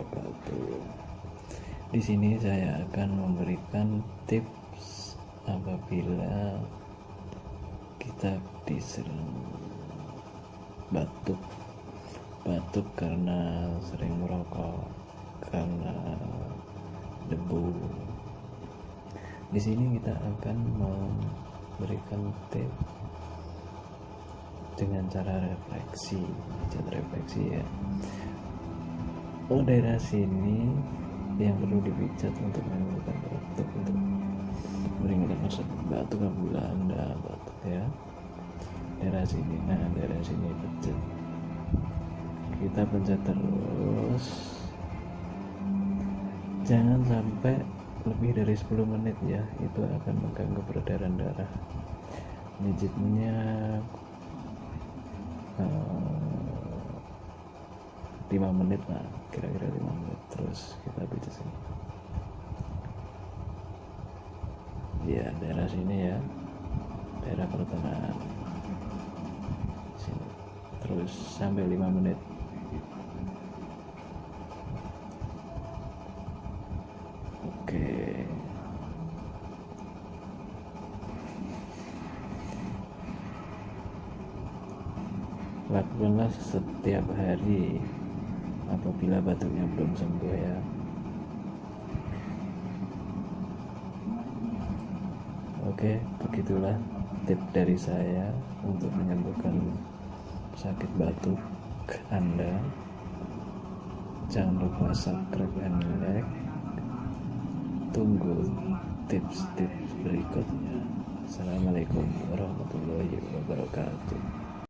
wabarakatuh. Di sini saya akan memberikan tips apabila kita diserang batuk karena sering merokok, karena debu. Di sini kita akan memberikan tips dengan cara refleksi ya. Daerah sini yang perlu dipijat untuk menimbulkan batuk, untuk meringankan rasa batuk apabila Anda batuk ya. Daerah sini pijat. Kita pencet terus, jangan sampai lebih dari 10 menit ya, itu akan mengganggu peredaran darah. Mijitnya 5 menit lah, kira-kira 5 menit. Terus kita pijat sini ya, daerah sini ya, daerah pertengahan sini, terus sampai 5 menit. Oke, lakukanlah setiap hari apabila batuknya belum sembuh ya. Oke, begitulah tips dari saya untuk menyembuhkan sakit batuk Anda. Jangan lupa subscribe dan like. Tunggu tips-tips berikutnya. Assalamualaikum warahmatullahi wabarakatuh.